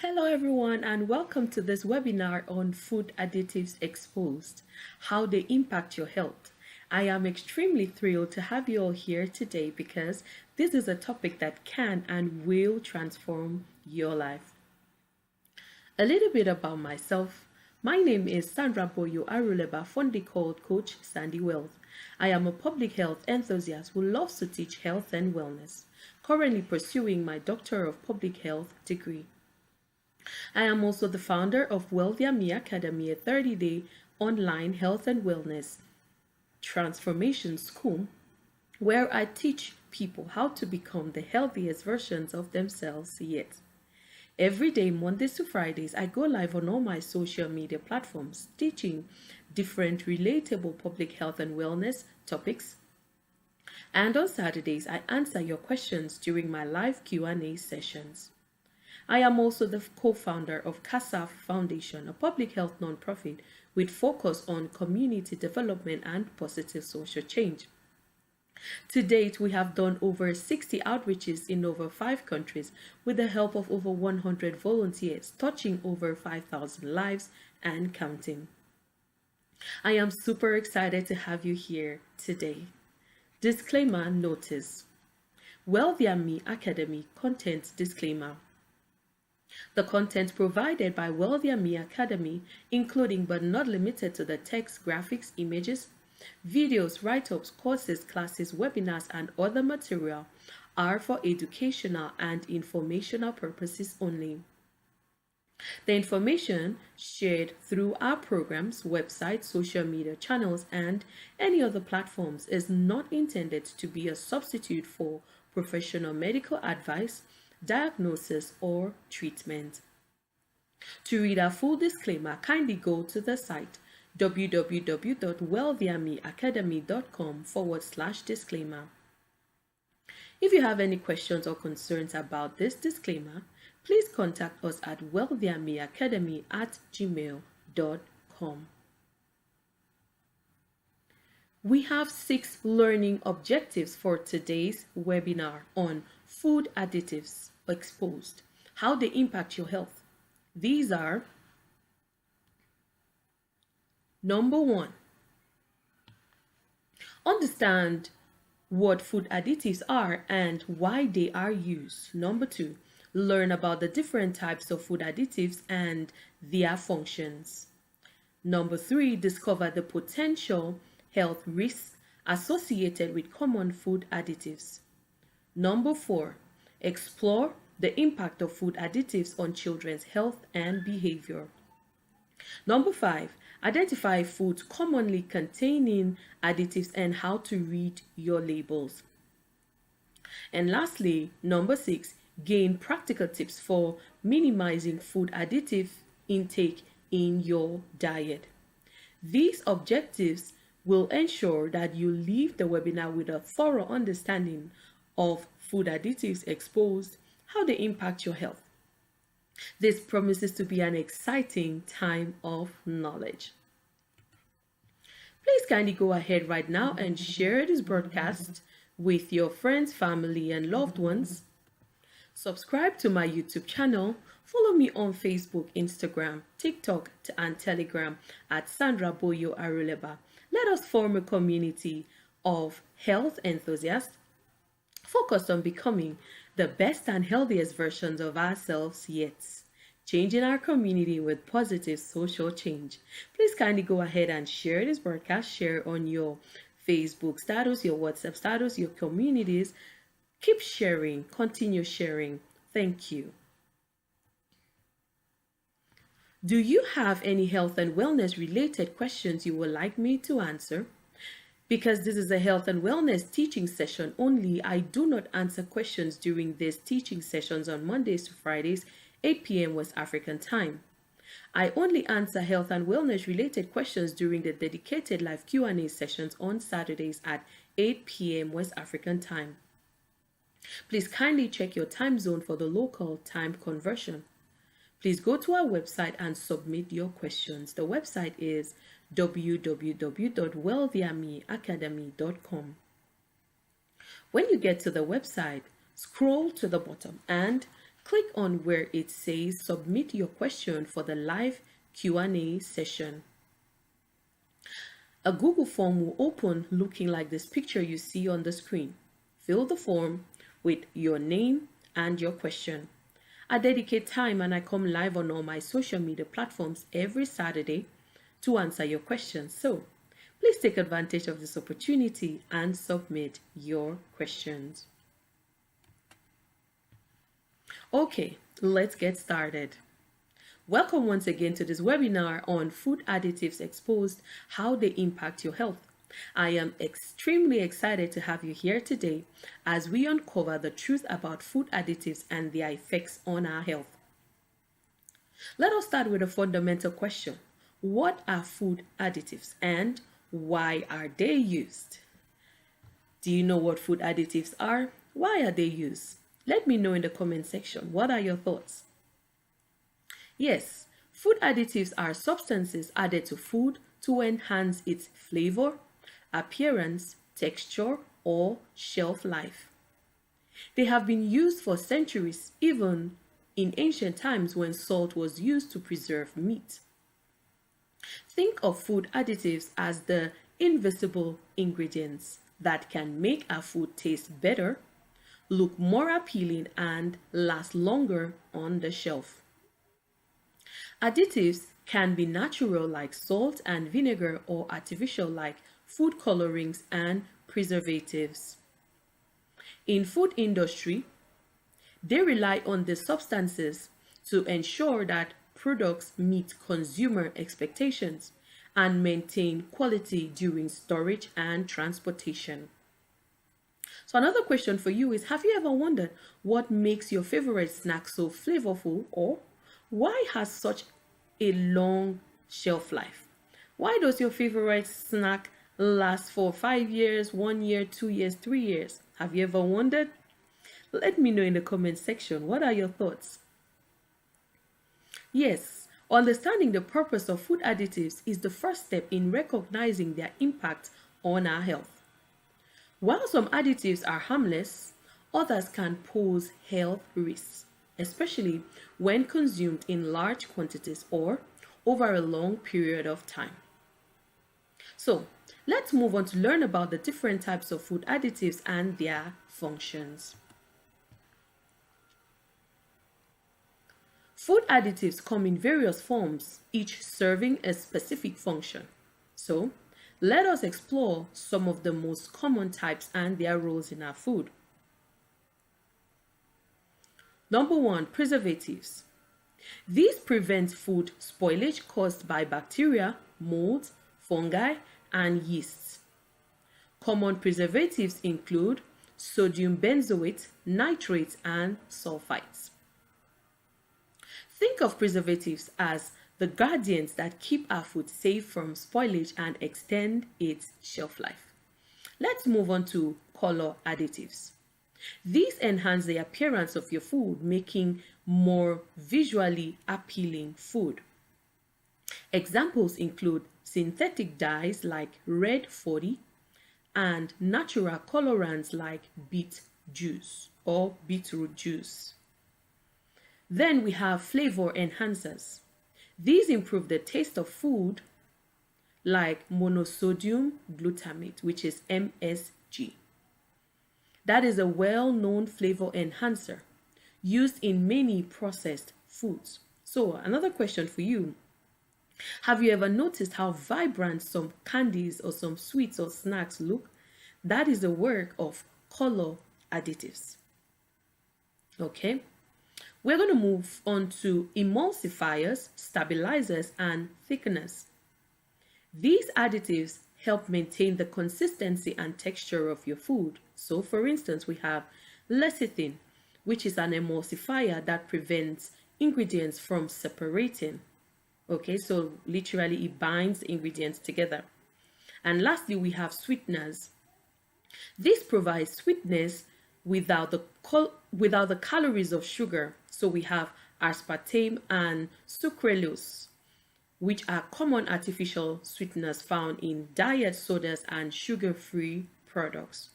Hello everyone and welcome to this webinar on food additives exposed, how they impact your health. I am extremely thrilled to have you all here today because this is a topic that can and will transform your life. A little bit about myself. My name is Boyo-Aruleba, fondly called Coach Sandy Wealth. I am a public health enthusiast who loves to teach health and wellness, currently pursuing my Doctor of Public Health degree. I am also the founder of Boyo-Aruleba Academy, a 30-day online health and wellness transformation school where I teach people how to become the healthiest versions of themselves yet. Every day, Mondays to Fridays, I go live on all my social media platforms, teaching different relatable public health and wellness topics. And on Saturdays, I answer your questions during my live Q&A sessions. I am also the co-founder of CASAF Foundation, a public health nonprofit with focus on community development and positive social change. To date, we have done over 60 outreaches in over 5 countries with the help of over 100 volunteers, touching over 5,000 lives and counting. I am super excited to have you here today. Disclaimer notice. Boyo-Aruleba Academy content disclaimer. The content provided by Boyo-Aruleba Academy, including but not limited to the text, graphics, images, videos, write-ups, courses, classes, webinars, and other material, are for educational and informational purposes only. The information shared through our programs, websites, social media channels, and any other platforms is not intended to be a substitute for professional medical advice, diagnosis, or treatment. To read our full disclaimer, kindly go to the site www.boyo-aruleba.com/disclaimer. If you have any questions or concerns about this disclaimer, please contact us at boyo-aruleba@gmail.com. We have 6 learning objectives for today's webinar on food additives exposed, how they impact your health. These are: number 1, understand what food additives are and why they are used. Number 2, learn about the different types of food additives and their functions. Number 3, discover the potential health risks associated with common food additives. Number 4, explore the impact of food additives on children's health and behavior. Number 5, identify foods commonly containing additives and how to read your labels. And lastly, number 6, gain practical tips for minimizing food additive intake in your diet. These objectives will ensure that you leave the webinar with a thorough understanding of food additives exposed, how they impact your health. This promises to be an exciting time of knowledge. Please kindly go ahead right now and share this broadcast with your friends, family, and loved ones. Subscribe to my YouTube channel. Follow me on Facebook, Instagram, TikTok, and Telegram at Sandra Boyo-Aruleba. Let us form a community of health enthusiasts focused on becoming the best and healthiest versions of ourselves yet, changing our community with positive social change. Please kindly go ahead and share this broadcast, share on your Facebook status, your WhatsApp status, your communities. Keep sharing, continue sharing. Thank you. Do you have any health and wellness related questions you would like me to answer? Because this is a health and wellness teaching session only, I do not answer questions during these teaching sessions on Mondays to Fridays, 8 p.m. West African time. I only answer health and wellness related questions during the dedicated live Q&A sessions on Saturdays at 8 p.m. West African time. Please kindly check your time zone for the local time conversion. Please go to our website and submit your questions. The website is www.boyo-aruleba.com. When you get to the website, scroll to the bottom and click on where it says submit your question for the live Q&A session. A Google form will open looking like this picture you see on the screen. Fill the form with your name and your question. I dedicate time and I come live on all my social media platforms every Saturday to answer your questions. So please take advantage of this opportunity and submit your questions. Okay, let's get started. Welcome once again to this webinar on food additives exposed, how they impact your health. I am extremely excited to have you here today as we uncover the truth about food additives and their effects on our health. Let us start with a fundamental question. What are food additives and why are they used? Do you know what food additives are? Why are they used? Let me know in the comment section. What are your thoughts? Yes, food additives are substances added to food to enhance its flavor, appearance, texture, or shelf life. They have been used for centuries, even in ancient times when salt was used to preserve meat. Think of food additives as the invisible ingredients that can make our food taste better, look more appealing, and last longer on the shelf. Additives can be natural like salt and vinegar or artificial like food colorings and preservatives. In food industry, they rely on these substances to ensure that products meet consumer expectations and maintain quality during storage and transportation. So another question for you is, have you ever wondered what makes your favorite snack so flavorful, or why has such a long shelf life? Why does your favorite snack last for 5 years, 1 year, 2 years, 3 years? Have you ever wondered? Let me know in the comment section. What are your thoughts? Yes, understanding the purpose of food additives is the first step in recognizing their impact on our health. While some additives are harmless, others can pose health risks, especially when consumed in large quantities or over a long period of time. So, let's move on to learn about the different types of food additives and their functions. Food additives come in various forms, each serving a specific function. So, let us explore some of the most common types and their roles in our food. Number 1, preservatives. These prevent food spoilage caused by bacteria, molds, fungi, and yeasts. Common preservatives include sodium benzoate, nitrates, and sulfites. Think of preservatives as the guardians that keep our food safe from spoilage and extend its shelf life. Let's move on to color additives. These enhance the appearance of your food, making more visually appealing food. Examples include synthetic dyes like red 40 and natural colorants like beet juice or beetroot juice. Then we have flavor enhancers. These improve the taste of food like monosodium glutamate, which is MSG. That is a well-known flavor enhancer used in many processed foods. So another question for you. Have you ever noticed how vibrant some candies or some sweets or snacks look? That is the work of color additives. Okay. We're going to move on to emulsifiers, stabilizers, and thickeners. These additives help maintain the consistency and texture of your food. So, for instance, we have lecithin, which is an emulsifier that prevents ingredients from separating. Okay, so literally it binds ingredients together. And lastly, we have sweeteners. This provides sweetness without the calories of sugar. So we have aspartame and sucralose, which are common artificial sweeteners found in diet sodas and sugar-free products.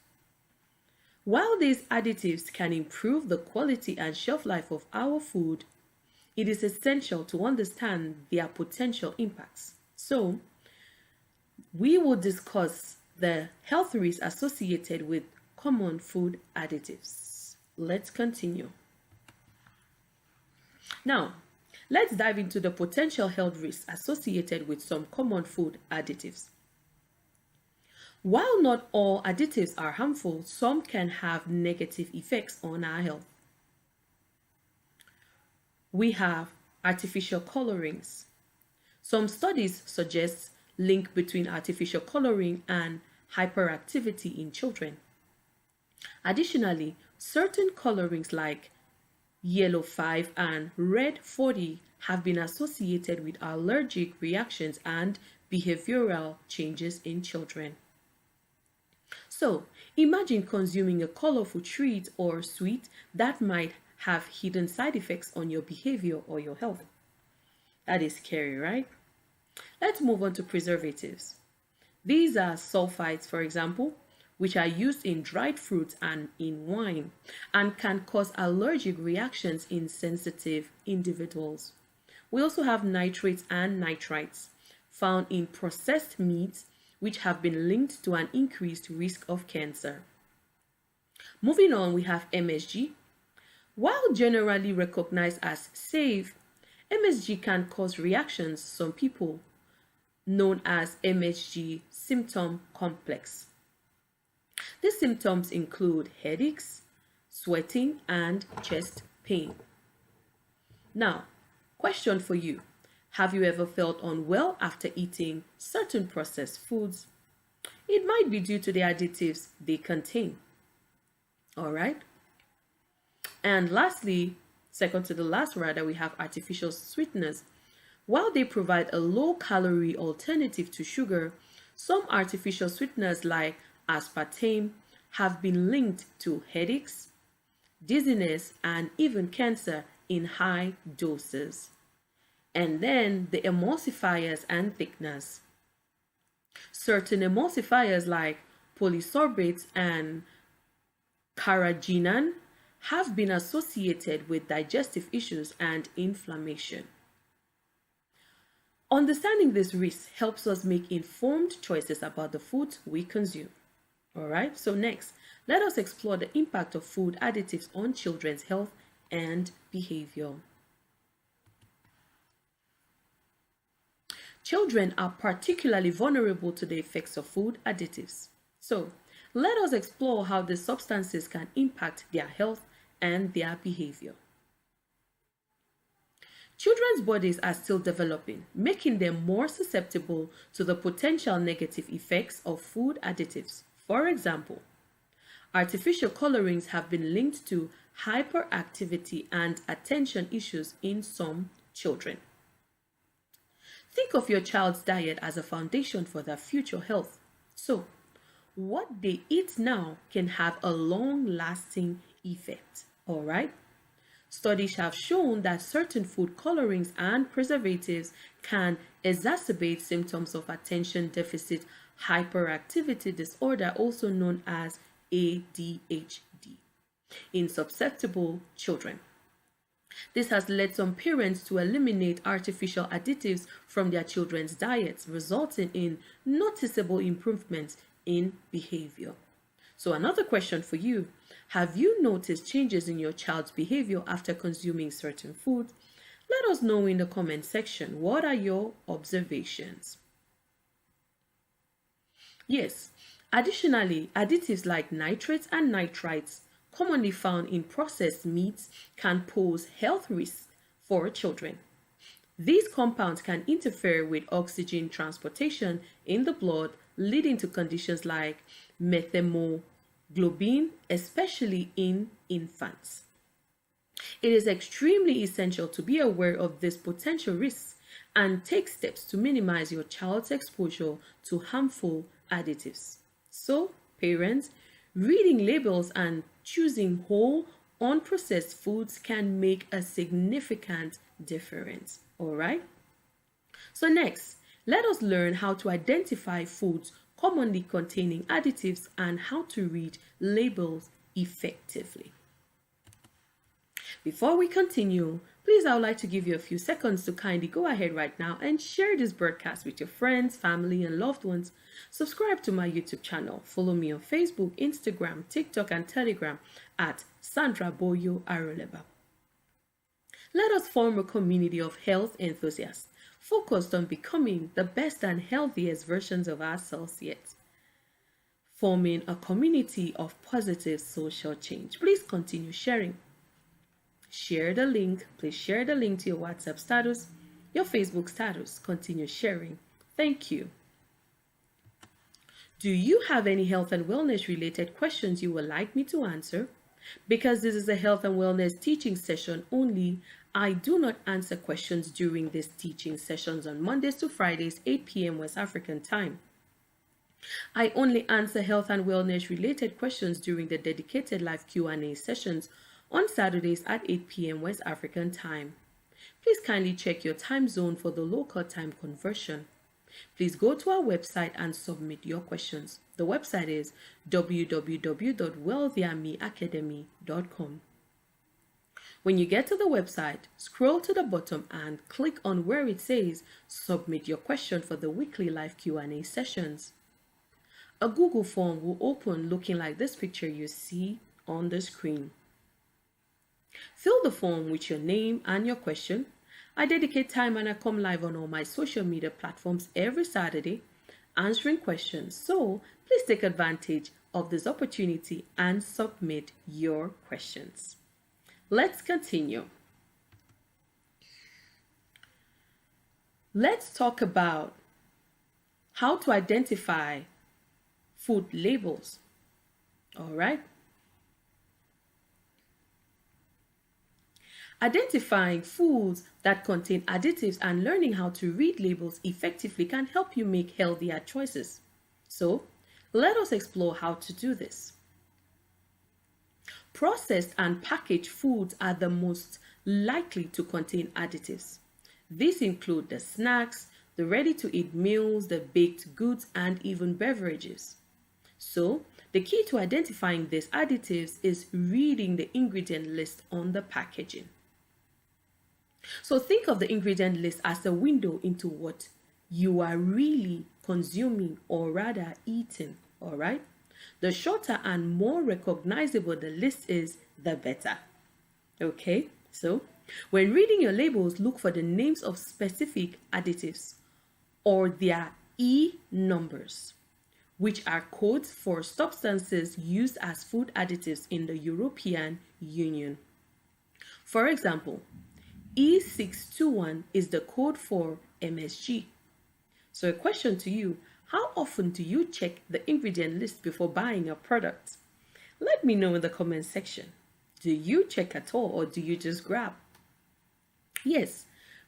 While these additives can improve the quality and shelf life of our food, it is essential to understand their potential impacts. So, we will discuss the health risks associated with common food additives. Let's continue. Now, let's dive into the potential health risks associated with some common food additives. While not all additives are harmful, some can have negative effects on our health. We have artificial colorings. Some studies suggest link between artificial coloring and hyperactivity in children. Additionally, certain colorings like yellow 5 and red 40 have been associated with allergic reactions and behavioral changes in children. So, imagine consuming a colorful treat or sweet that might have hidden side effects on your behavior or your health. That is scary, right? Let's move on to preservatives. These are sulfites, for example, which are used in dried fruits and in wine and can cause allergic reactions in sensitive individuals. We also have nitrates and nitrites found in processed meats, which have been linked to an increased risk of cancer. Moving on, we have MSG. While generally recognized as safe, MSG can cause reactions in some people known as MSG symptom complex. These symptoms include headaches, sweating, and chest pain. Now, question for you. Have you ever felt unwell after eating certain processed foods? It might be due to the additives they contain. All right? And lastly, second to the last rather, we have artificial sweeteners. While they provide a low-calorie alternative to sugar, some artificial sweeteners like aspartame have been linked to headaches, dizziness, and even cancer in high doses. And then the emulsifiers and thickeners. Certain emulsifiers like polysorbates and carrageenan have been associated with digestive issues and inflammation. Understanding this risk helps us make informed choices about the foods we consume. Alright, so next, let us explore the impact of food additives on children's health and behavior. Children are particularly vulnerable to the effects of food additives. So, let us explore how these substances can impact their health and their behavior. Children's bodies are still developing, making them more susceptible to the potential negative effects of food additives. For example, artificial colorings have been linked to hyperactivity and attention issues in some children. Think of your child's diet as a foundation for their future health. So, what they eat now can have a long-lasting effect, all right? Studies have shown that certain food colorings and preservatives can exacerbate symptoms of attention deficit hyperactivity disorder, also known as ADHD, in susceptible children. This has led some parents to eliminate artificial additives from their children's diets, resulting in noticeable improvements in behavior. So another question for you, have you noticed changes in your child's behavior after consuming certain foods? Let us know in the comment section. What are your observations? Yes, additionally, additives like nitrates and nitrites commonly found in processed meats can pose health risks for children. These compounds can interfere with oxygen transportation in the blood, leading to conditions like methemoglobin, especially in infants. It is extremely essential to be aware of these potential risks and take steps to minimize your child's exposure to harmful additives. So, parents, reading labels and choosing whole, unprocessed foods can make a significant difference. Alright? So next, let us learn how to identify foods commonly containing additives and how to read labels effectively. Before we continue, please I would like to give you a few seconds to kindly go ahead right now and share this broadcast with your friends, family, and loved ones. Subscribe to my YouTube channel. Follow me on Facebook, Instagram, TikTok, and Telegram at Sandra Boyo-Aruleba. Let us form a community of health enthusiasts focused on becoming the best and healthiest versions of ourselves yet. Forming a community of positive social change. Please continue sharing. Share the link. Please share the link to your WhatsApp status, your Facebook status. Continue sharing. Thank you. Do you have any health and wellness related questions you would like me to answer? Because this is a health and wellness teaching session only, I do not answer questions during these teaching sessions on Mondays to Fridays, 8 p.m. West African time. I only answer health and wellness related questions during the dedicated live Q&A sessions on Saturdays at 8 p.m. West African time. Please kindly check your time zone for the local time conversion. Please go to our website and submit your questions. The website is www.wealthiameacademy.com. When you get to the website, scroll to the bottom and click on where it says Submit your question for the weekly live Q&A sessions. A Google form will open looking like this picture you see on the screen. Fill the form with your name and your question. I dedicate time and I come live on all my social media platforms every Saturday answering questions. So please take advantage of this opportunity and submit your questions. Let's continue. Let's talk about how to identify food labels. All right. Identifying foods that contain additives and learning how to read labels effectively can help you make healthier choices. So, let us explore how to do this. Processed and packaged foods are the most likely to contain additives. These include the snacks, the ready-to-eat meals, the baked goods, and even beverages. So, the key to identifying these additives is reading the ingredient list on the packaging. So think of the ingredient list as a window into what you are really consuming or rather eating, all right? The shorter and more recognizable the list is, the better. Okay, so when reading your labels, look for the names of specific additives or their E numbers, which are codes for substances used as food additives in the European Union. For example, E621 is the code for MSG. So a question to you, how often do you check the ingredient list before buying a product? Let me know in the comment section. Do you check at all or do you just grab? Yes,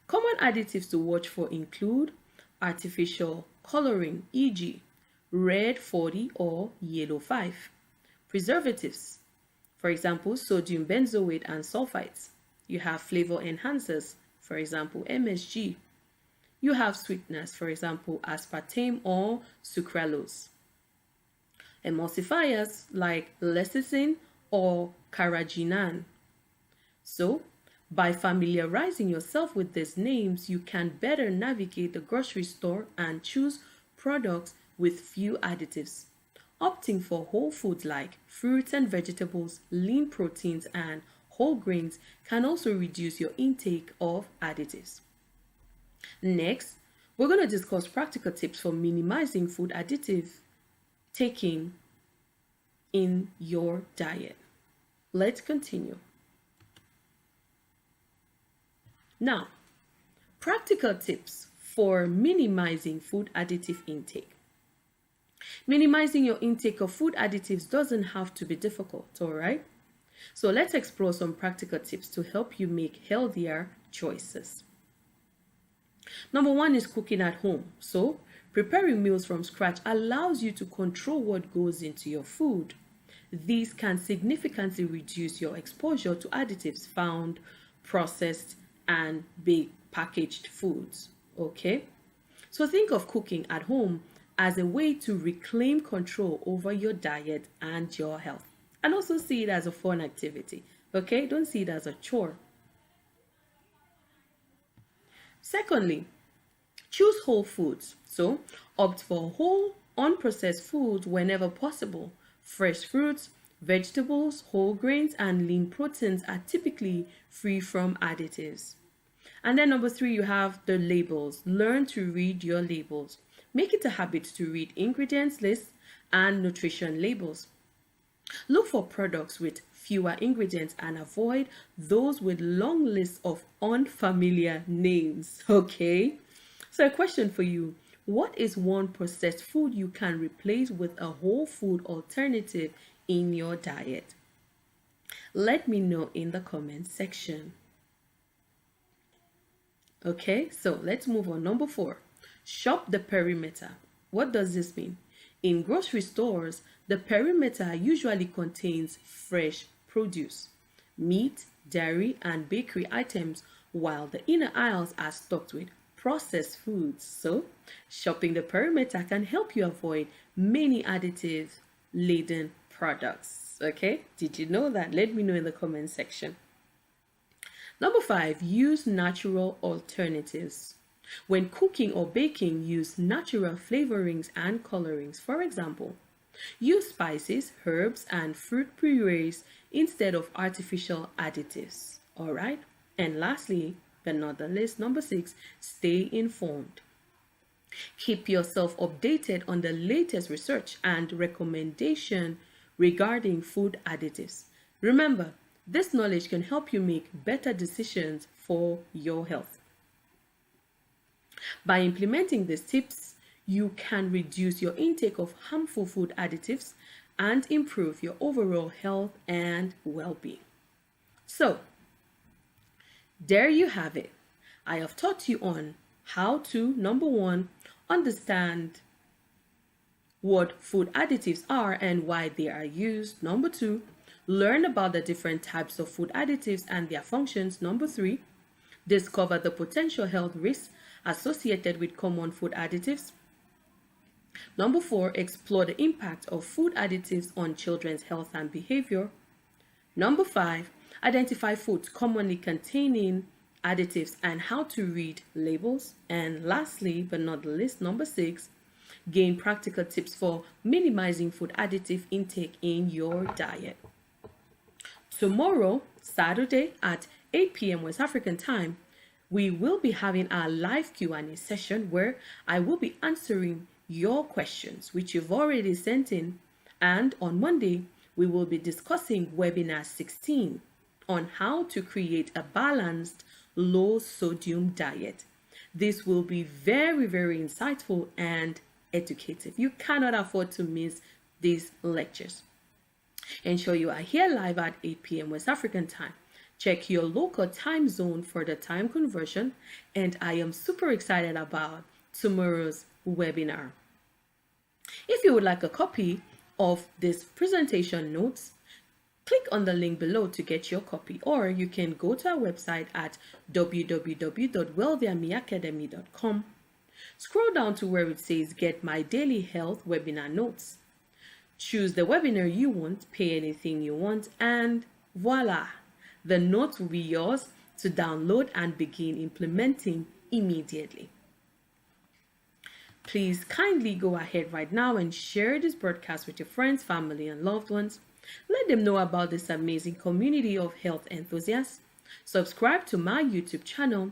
common additives to watch for include artificial coloring, e.g. red 40 or yellow 5. Preservatives, for example, sodium benzoate and sulfites. You have flavor enhancers, for example, MSG. You have sweeteners, for example, aspartame or sucralose. Emulsifiers like lecithin or carrageenan. So, by familiarizing yourself with these names, you can better navigate the grocery store and choose products with few additives. Opting for whole foods like fruits and vegetables, lean proteins, and whole grains can also reduce your intake of additives. Next, we're going to discuss practical tips for minimizing food additive taking in your diet. Let's continue. Now, practical tips for minimizing food additive intake. Minimizing your intake of food additives doesn't have to be difficult, all right? So let's explore some practical tips to help you make healthier choices. Number one is cooking at home. So preparing meals from scratch allows you to control what goes into your food. These can significantly reduce your exposure to additives found, processed, and baked packaged foods. Okay? So think of cooking at home as a way to reclaim control over your diet and your health. And also see it as a fun activity. Okay, don't see it as a chore. Secondly, choose whole foods. So, opt for whole, unprocessed foods whenever possible. Fresh fruits, vegetables, whole grains, and lean proteins are typically free from additives. And then number three, you have the labels. Learn to read your labels. Make it a habit to read ingredients lists and nutrition labels. Look for products with fewer ingredients and avoid those with long lists of unfamiliar names. Okay? So, a question for you: what is one processed food you can replace with a whole food alternative in your diet? Let me know in the comments section. Okay, so let's move on. Number four, shop the perimeter. What does this mean? In grocery stores, the perimeter usually contains fresh produce, meat, dairy, and bakery items, while the inner aisles are stocked with processed foods. So, shopping the perimeter can help you avoid many additive laden products. Okay, did you know that? Let me know in the comment section. Number five, use natural alternatives. When cooking or baking, use natural flavorings and colorings. For example, use spices, herbs, and fruit purees instead of artificial additives. All right. And lastly, but not the least, number six, stay informed. Keep yourself updated on the latest research and recommendation regarding food additives. Remember, this knowledge can help you make better decisions for your health. By implementing these tips, you can reduce your intake of harmful food additives and improve your overall health and well-being. So, there you have it. I have taught you on how to, number one, understand what food additives are and why they are used. Number two, learn about the different types of food additives and their functions. Number three, discover the potential health risks associated with common food additives. Number four, explore the impact of food additives on children's health and behavior. Number five, identify foods commonly containing additives and how to read labels. And lastly, but not the least, number six, gain practical tips for minimizing food additive intake in your diet. Tomorrow, Saturday at 8 p.m. West African time, we will be having our live Q&A session where I will be answering your questions, which you've already sent in. And on Monday, we will be discussing webinar 16 on how to create a balanced, low sodium diet. This will be very, very insightful and educative. You cannot afford to miss these lectures. Ensure you are here live at 8 p.m. West African time. Check your local time zone for the time conversion, and I am super excited about tomorrow's webinar. If you would like a copy of this presentation notes, click on the link below to get your copy, or you can go to our website at www.wellthemeacademy.com. Scroll down to where it says Get My Daily Health Webinar Notes. Choose the webinar you want, pay anything you want, and voila! The notes will be yours to download and begin implementing immediately. Please kindly go ahead right now and share this broadcast with your friends, family, and loved ones. Let them know about this amazing community of health enthusiasts. Subscribe to my YouTube channel.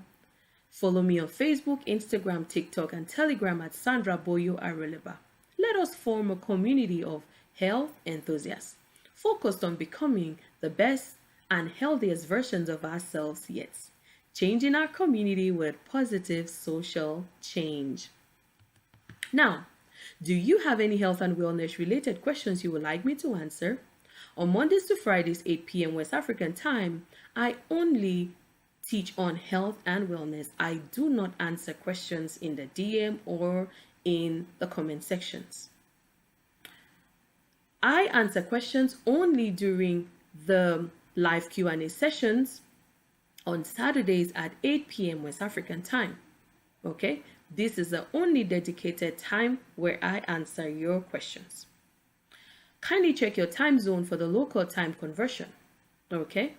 Follow me on Facebook, Instagram, TikTok, and Telegram at Sandra Boyo-Aruleba. Let us form a community of health enthusiasts focused on becoming the best and healthiest versions of ourselves yet, changing our community with positive social change. Now, do you have any health and wellness related questions you would like me to answer? On Mondays to Fridays, 8 p.m. West African time, I only teach on health and wellness. I do not answer questions in the DM or in the comment sections. I answer questions only during the live Q&A sessions on Saturdays at 8 p.m. West African time. Okay, this is the only dedicated time where I answer your questions. Kindly check your time zone for the local time conversion. Okay?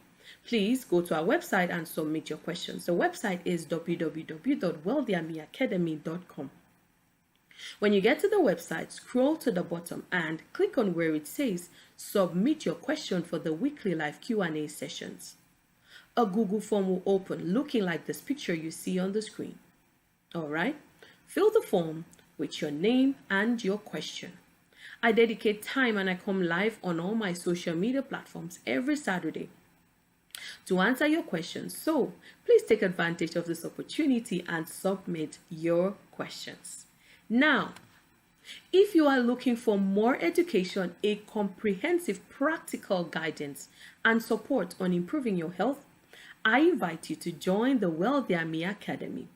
Please go to our website and submit your questions. The website is www.wealthyamiacademy.com. When you get to the website, scroll to the bottom and click on where it says submit your question for the weekly live Q&A sessions. A Google form will open looking like this picture you see on the screen. Alright, fill the form with your name and your question. I dedicate time and I come live on all my social media platforms every Saturday to answer your questions. So please take advantage of this opportunity and submit your questions. Now, if you are looking for more education, a comprehensive practical guidance and support on improving your health, I invite you to join the Wealthy Me Academy.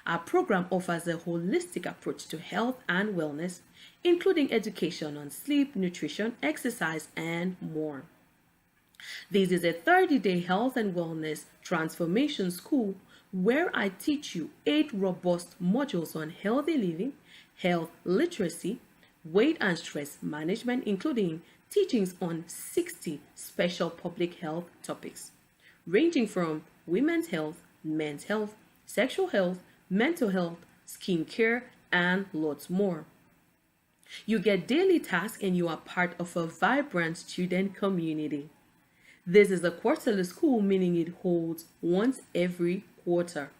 Our program offers a holistic approach to health and wellness, including education on sleep, nutrition, exercise, and more. This is a 30-day health and wellness transformation school where I teach you 8 robust modules on healthy living, health literacy, weight and stress management, including teachings on 60 special public health topics, ranging from women's health, men's health, sexual health, mental health, skincare, and lots more. You get daily tasks and you are part of a vibrant student community. This is a quarterly school, meaning it holds once every quarter.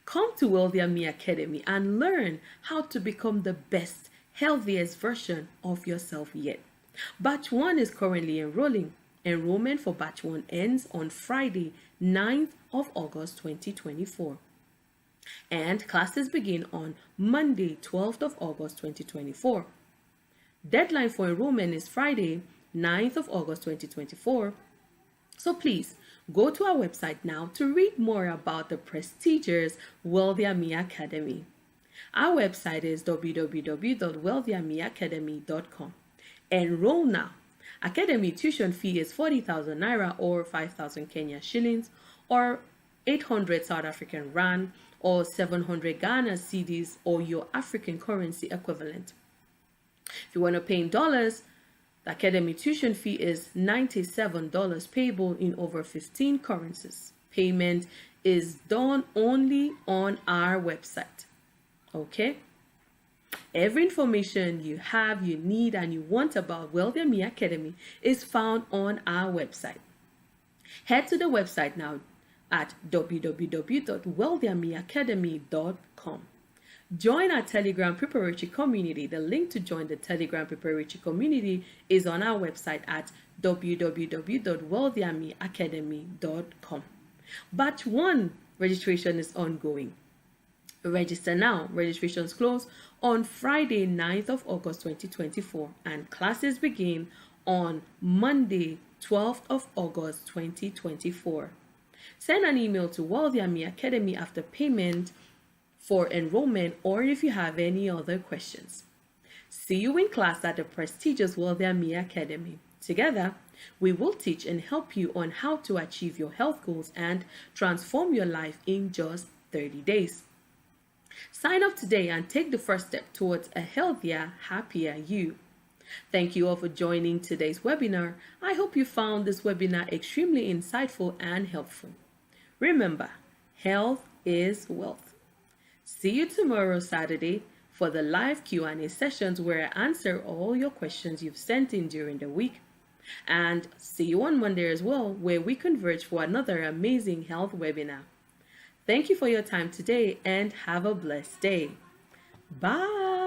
Come to Wealthy Me Academy and learn how to become the best, healthiest version of yourself yet. Batch 1 is currently enrolling. Enrollment for Batch 1 ends on Friday, 9th of August 2024. And classes begin on Monday, 12th of August 2024. Deadline for enrollment is Friday, 9th of August 2024. So please go to our website now to read more about the prestigious Wealthy Me Academy. Our website is www.wealthymeacademy.com. Enroll now. Academy tuition fee is 40,000 Naira or 5,000 Kenya shillings or 800 South African Rand or 700 Ghana cedis or your African currency equivalent. If you want to pay in dollars, the Academy tuition fee is $97 payable in over 15 currencies. Payment is done only on our website. Okay? Every information you have, you need, and you want about Wealthy Me Academy is found on our website. Head to the website now at www.wealthymeacademy.com. Join our Telegram preparatory community. The link to join the Telegram preparatory community is on our website at www.wealthymeacademy.com. Batch 1 registration is ongoing. Register now. Registrations close on Friday, 9th of August 2024 and classes begin on Monday, 12th of August 2024. Send an email to Wealthy Me Academy after payment for enrollment or if you have any other questions. See you in class at the prestigious Wealthy Me Academy. Together, we will teach and help you on how to achieve your health goals and transform your life in just 30 days. Sign up today and take the first step towards a healthier, happier you. Thank you all for joining today's webinar. I hope you found this webinar extremely insightful and helpful. Remember, health is wealth. See you tomorrow, Saturday, for the live Q&A sessions where I answer all your questions you've sent in during the week. And see you on Monday as well, where we converge for another amazing health webinar. Thank you for your time today and have a blessed day. Bye.